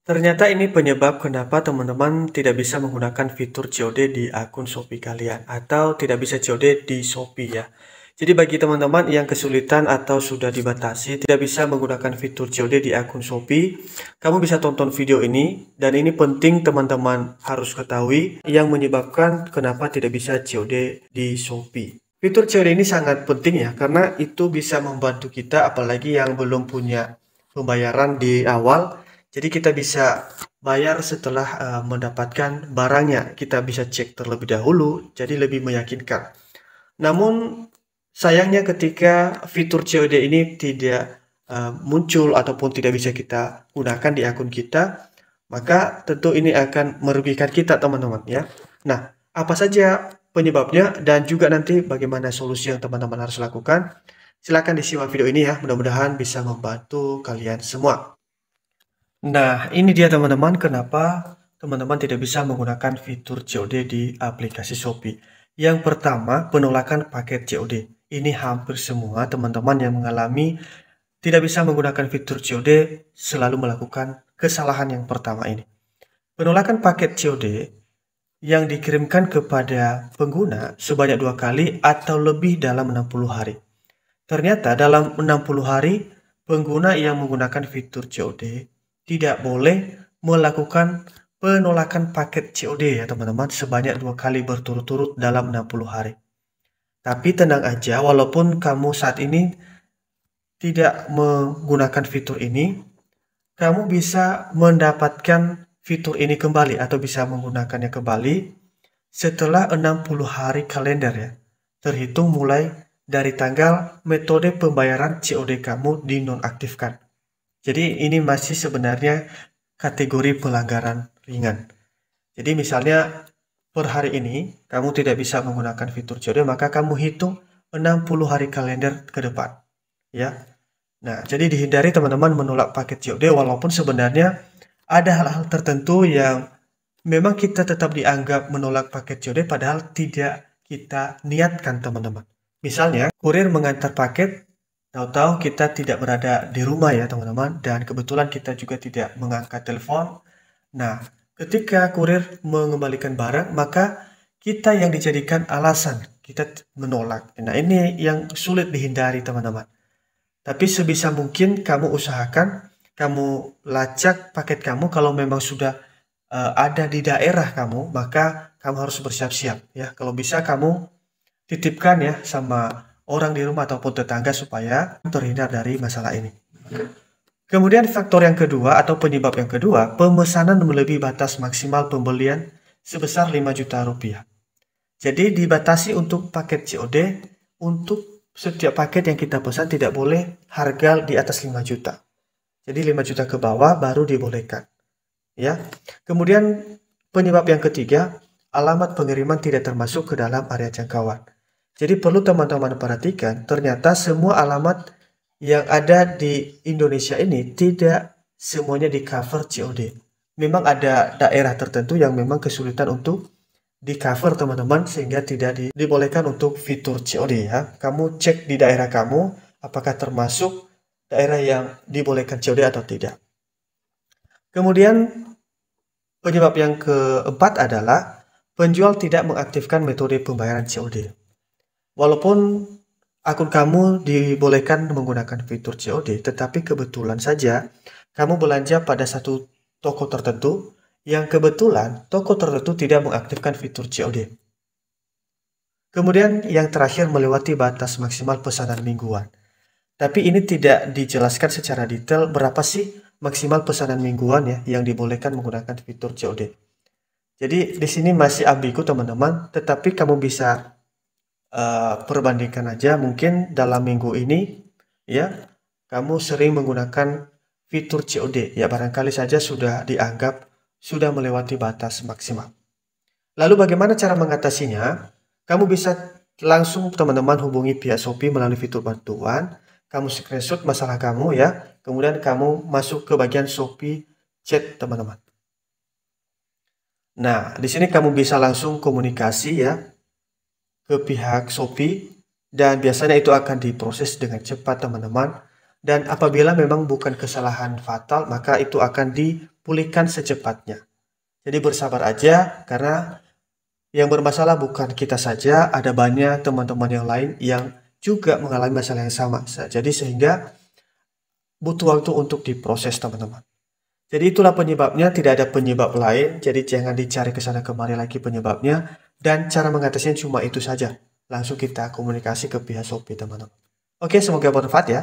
Ternyata ini penyebab kenapa teman-teman tidak bisa menggunakan fitur COD di akun Shopee kalian atau tidak bisa COD di Shopee ya. Jadi bagi teman-teman yang kesulitan atau sudah dibatasi tidak bisa menggunakan fitur COD di akun Shopee, kamu bisa tonton video ini dan ini penting teman-teman harus ketahui yang menyebabkan kenapa tidak bisa COD di Shopee. Fitur COD ini sangat penting ya karena itu bisa membantu kita apalagi yang belum punya pembayaran di awal. Jadi kita bisa bayar setelah mendapatkan barangnya. Kita bisa cek terlebih dahulu, jadi lebih meyakinkan. Namun sayangnya ketika fitur COD ini tidak muncul ataupun tidak bisa kita gunakan di akun kita, maka tentu ini akan merugikan kita teman-teman ya. Nah, apa saja penyebabnya dan juga nanti bagaimana solusi yang teman-teman harus lakukan? Silahkan disimak video ini ya, mudah-mudahan bisa membantu kalian semua. Nah, ini dia teman-teman kenapa teman-teman tidak bisa menggunakan fitur COD di aplikasi Shopee. Yang pertama, penolakan paket COD. Ini hampir semua teman-teman yang mengalami tidak bisa menggunakan fitur COD selalu melakukan kesalahan yang pertama ini. Penolakan paket COD yang dikirimkan kepada pengguna sebanyak 2 kali atau lebih dalam 60 hari. Ternyata dalam 60 hari, pengguna yang menggunakan fitur COD tidak boleh melakukan penolakan paket COD ya teman-teman sebanyak 2 kali berturut-turut dalam 60 hari. Tapi tenang aja, walaupun kamu saat ini tidak menggunakan fitur ini, kamu bisa mendapatkan fitur ini kembali atau bisa menggunakannya kembali setelah 60 hari kalender ya. Terhitung mulai dari tanggal metode pembayaran COD kamu dinonaktifkan. Jadi ini masih sebenarnya kategori pelanggaran ringan. Jadi misalnya per hari ini kamu tidak bisa menggunakan fitur COD, maka kamu hitung 60 hari kalender ke depan. Ya. Nah, jadi dihindari teman-teman menolak paket COD walaupun sebenarnya ada hal-hal tertentu yang memang kita tetap dianggap menolak paket COD padahal tidak kita niatkan teman-teman. Misalnya, kurir mengantar paket tahu-tahu kita tidak berada di rumah ya teman-teman dan kebetulan kita juga tidak mengangkat telepon. Nah, ketika kurir mengembalikan barang maka kita yang dijadikan alasan kita menolak. Nah, ini yang sulit dihindari teman-teman. Tapi sebisa mungkin kamu usahakan kamu lacak paket kamu kalau memang sudah ada di daerah kamu, maka kamu harus bersiap-siap ya. Kalau bisa kamu titipkan ya sama orang di rumah ataupun tetangga supaya terhindar dari masalah ini. Kemudian faktor yang kedua atau penyebab yang kedua, pemesanan melebihi batas maksimal pembelian sebesar 5 juta rupiah. Jadi dibatasi untuk paket COD, untuk setiap paket yang kita pesan tidak boleh harga di atas 5 juta. Jadi 5 juta ke bawah baru dibolehkan. Ya. Kemudian penyebab yang ketiga, alamat pengiriman tidak termasuk ke dalam area jangkauan. Jadi perlu teman-teman perhatikan, ternyata semua alamat yang ada di Indonesia ini tidak semuanya di cover COD. Memang ada daerah tertentu yang memang kesulitan untuk di cover teman-teman sehingga tidak dibolehkan untuk fitur COD ya. Kamu cek di daerah kamu apakah termasuk daerah yang dibolehkan COD atau tidak. Kemudian penyebab yang keempat adalah penjual tidak mengaktifkan metode pembayaran COD. Walaupun akun kamu dibolehkan menggunakan fitur COD, tetapi kebetulan saja kamu belanja pada satu toko tertentu yang kebetulan toko tertentu tidak mengaktifkan fitur COD. Kemudian yang terakhir melewati batas maksimal pesanan mingguan. Tapi ini tidak dijelaskan secara detail berapa sih maksimal pesanan mingguan ya yang dibolehkan menggunakan fitur COD. Jadi di sini masih ambigu teman-teman, tetapi kamu bisa perbandingkan aja mungkin dalam minggu ini ya kamu sering menggunakan fitur COD ya barangkali saja sudah dianggap sudah melewati batas maksimal. Lalu bagaimana cara mengatasinya? Kamu bisa langsung teman-teman hubungi pihak Shopee melalui fitur bantuan, kamu screenshot masalah kamu ya, kemudian kamu masuk ke bagian Shopee chat teman-teman. Nah, di sini kamu bisa langsung komunikasi ya ke pihak Shopee dan biasanya itu akan diproses dengan cepat teman-teman Dan apabila memang bukan kesalahan fatal, maka itu akan dipulihkan secepatnya. Jadi bersabar aja, karena yang bermasalah bukan kita saja, ada banyak teman-teman yang lain yang juga mengalami masalah yang sama. Jadi sehingga butuh waktu untuk diproses, teman-teman. Jadi itulah penyebabnya, tidak ada penyebab lain. Jadi jangan dicari ke sana kemari lagi penyebabnya. Dan cara mengatasinya cuma itu saja. Langsung kita komunikasi ke pihak Shopee, teman-teman. Oke, semoga bermanfaat ya.